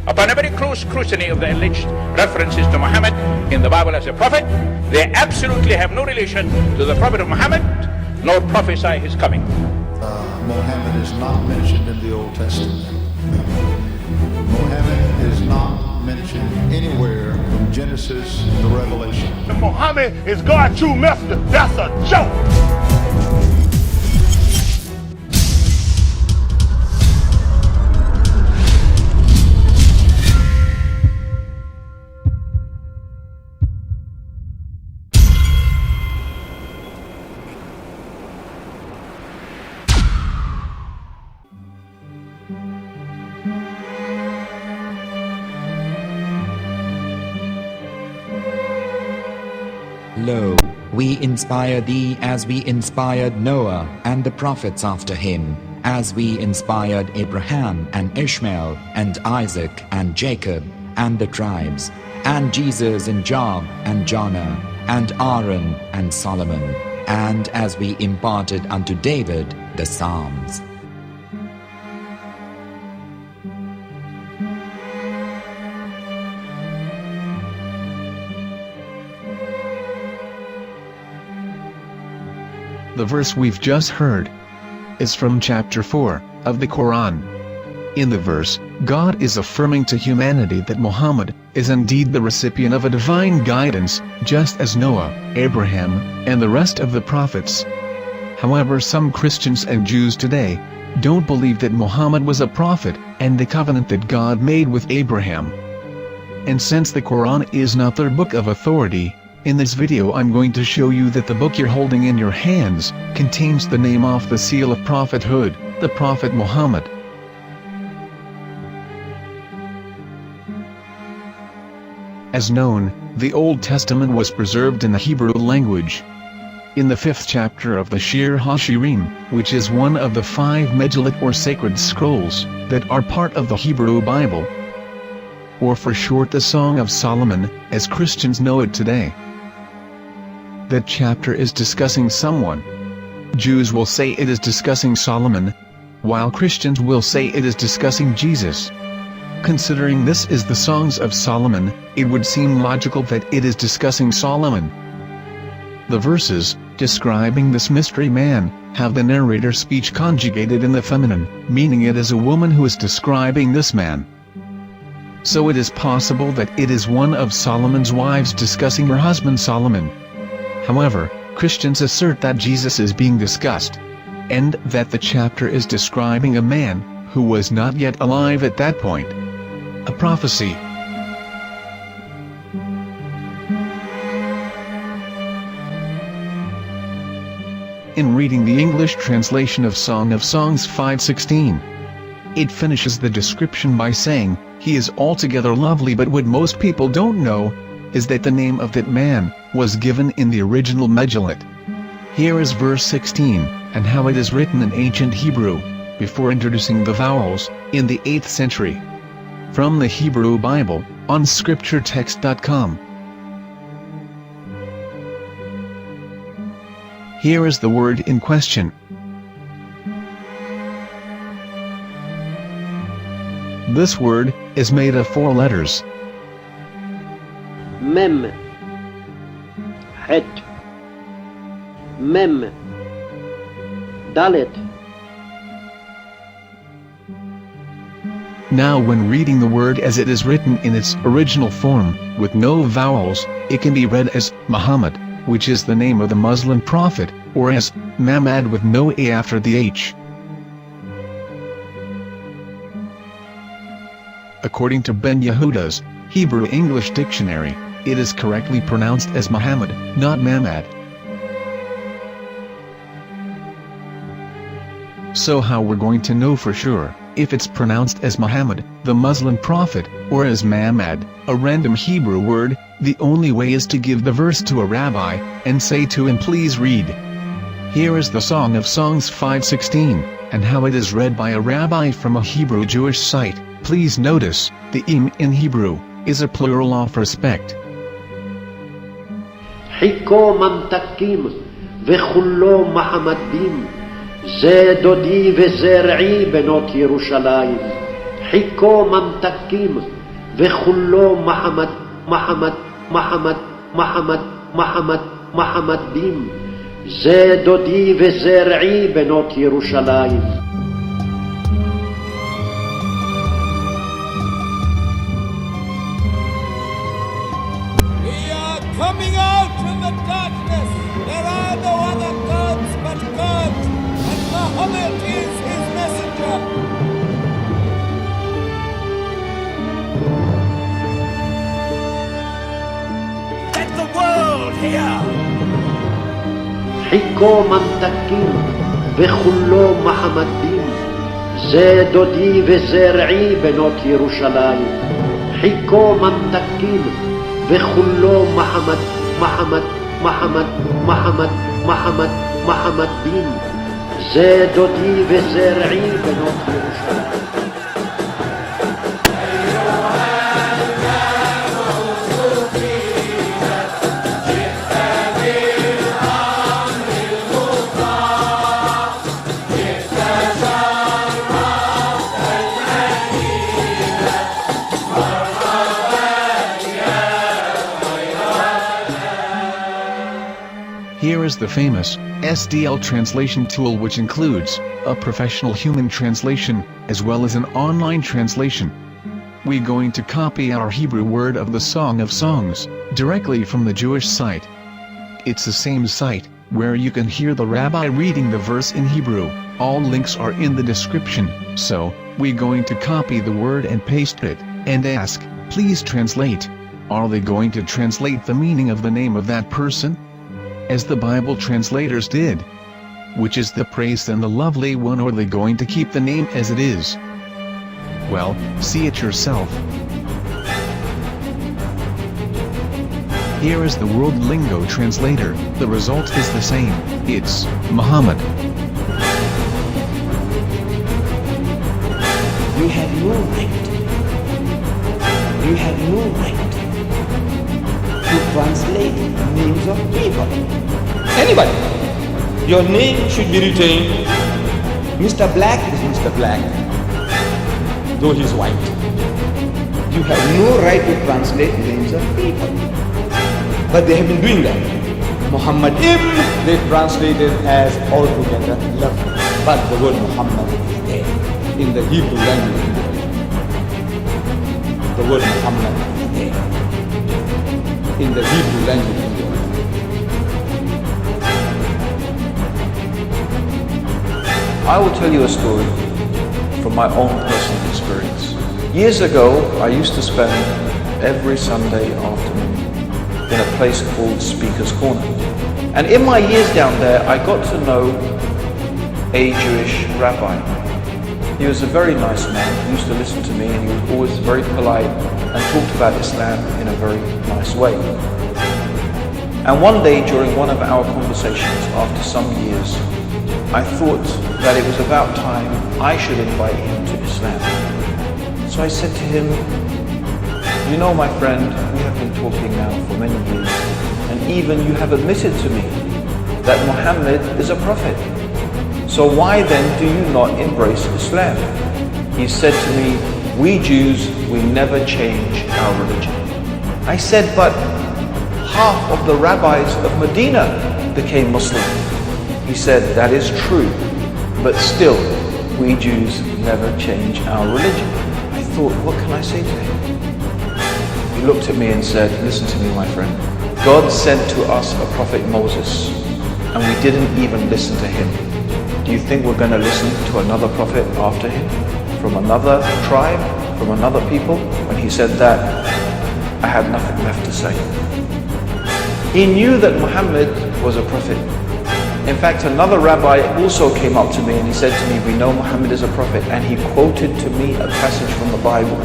Upon every close scrutiny of the alleged references to Muhammad in the Bible as a prophet, they absolutely have no relation to the prophet of Muhammad, nor prophesy his coming. Muhammad is not mentioned in the Old Testament. Muhammad is not mentioned anywhere from Genesis to Revelation. Muhammad is God's true messenger. That's a joke. Lo, we inspire thee as we inspired Noah and the prophets after him, as we inspired Abraham and Ishmael and Isaac and Jacob and the tribes, and Jesus and Job and Jonah and Aaron and Solomon, and as we imparted unto David the Psalms. The verse we've just heard is from chapter 4 of the Quran. In the verse, God is affirming to humanity that Muhammad is indeed the recipient of a divine guidance, just as Noah, Abraham, and the rest of the prophets. However, some Christians and Jews today don't believe that Muhammad was a prophet and the covenant that God made with Abraham. And since the Quran is not their book of authority, in this video I'm going to show you that the book you're holding in your hands contains the name off the seal of prophethood, the Prophet Muhammad. As known, the Old Testament was preserved in the Hebrew language. In the 5th chapter of the Shir HaShirim, which is one of the 5 Megillat or sacred scrolls that are part of the Hebrew Bible, or for short the Song of Solomon, as Christians know it today. That chapter is discussing someone. Jews will say it is discussing Solomon, while Christians will say it is discussing Jesus. Considering this is the Songs of Solomon, it would seem logical that it is discussing Solomon. The verses, describing this mystery man, have the narrator's speech conjugated in the feminine, meaning it is a woman who is describing this man. So it is possible that it is one of Solomon's wives discussing her husband Solomon. However, Christians assert that Jesus is being discussed, and that the chapter is describing a man who was not yet alive at that point. A prophecy. In reading the English translation of Song of Songs 5:16, it finishes the description by saying, "He is altogether lovely," but what most people don't know is that the name of that man was given in the original Megillat. Here is verse 16, and how it is written in ancient Hebrew, before introducing the vowels, in the 8th century. From the Hebrew Bible, on scripturetext.com. Here is the word in question. This word is made of 4 letters. Mem, Het, Mem, Dalet. Now when reading the word as it is written in its original form, with no vowels, it can be read as Muhammad, which is the name of the Muslim prophet, or as Mamad with no A after the H. According to Ben Yehuda's Hebrew English Dictionary, it is correctly pronounced as Muhammad, not Mamad. So how we're going to know for sure if it's pronounced as Muhammad, the Muslim prophet, or as Mamad, a random Hebrew word? The only way is to give the verse to a rabbi and say to him, "Please read." Here is the Song of Songs 5:16, and how it is read by a rabbi from a Hebrew Jewish site. Please notice, the im in Hebrew is a plural of respect. חיכו ממתקים וכולו מחמדים, זה דודי וזה רעי בנות ירושלים. חיכו ממתקים וכולו מחמד מחמד מחמד מחמד מחמד מחמדים, זה דודי וזה רעי בנות ירושלים. Coming out from the darkness, there are no other gods but God, and Muhammad is his messenger. Let the world hear. חיכו ממתקים וכולו מחמדים, זה דודי וזה רעי בנות ירושלים. חיכו ממתקים וכולו מחמד מחמד מחמד מחמד מחמד מחמדים, זה דודי וזה רעי בנות ירושלים. Here is the famous SDL translation tool, which includes a professional human translation as well as an online translation. We're going to copy our Hebrew word of the Song of Songs directly from the Jewish site. It's the same site where you can hear the rabbi reading the verse in Hebrew. All links are in the description, so we're going to copy the word and paste it and ask, please translate. Are they going to translate the meaning of the name of that person? As the Bible translators did. Which is the praised and the lovely one, or are they going to keep the name as it is? Well, see it yourself. Here is the World Lingo Translator. The result is the same. It's Muhammad. You have no right. You have no right to translate names of people. Anybody. Your name should be retained. Mr. Black is Mr. Black, though he's white. You have no right to translate names of people. But they have been doing that. Muhammad ibn, they translated as altogether lovely. But the word Muhammad is there in the Hebrew language. The word Muhammad is there in the Hebrew language. I will tell you a story from my own personal experience. Years ago, I used to spend every Sunday afternoon in a place called Speaker's Corner. And in my years down there, I got to know a Jewish rabbi. He was a very nice man. He used to listen to me, and he was always very polite and talked about Islam in a very nice way. And one day during one of our conversations after some years, I thought that it was about time I should invite him to Islam. So I said to him, you know, my friend, we have been talking now for many years, and even you have admitted to me that Muhammad is a prophet. So why then do you not embrace Islam? He said to me, we Jews, we never change our religion. I said, but half of the rabbis of Medina became Muslim. He said, that is true, but still, we Jews never change our religion. I thought, what can I say to him? He looked at me and said, listen to me, my friend. God sent to us a prophet Moses, and we didn't even listen to him. Do you think we're going to listen to another prophet after him? From another tribe? From another people? When he said that, I had nothing left to say. He knew that Muhammad was a prophet. In fact, another rabbi also came up to me and he said to me, we know Muhammad is a prophet, and he quoted to me a passage from the Bible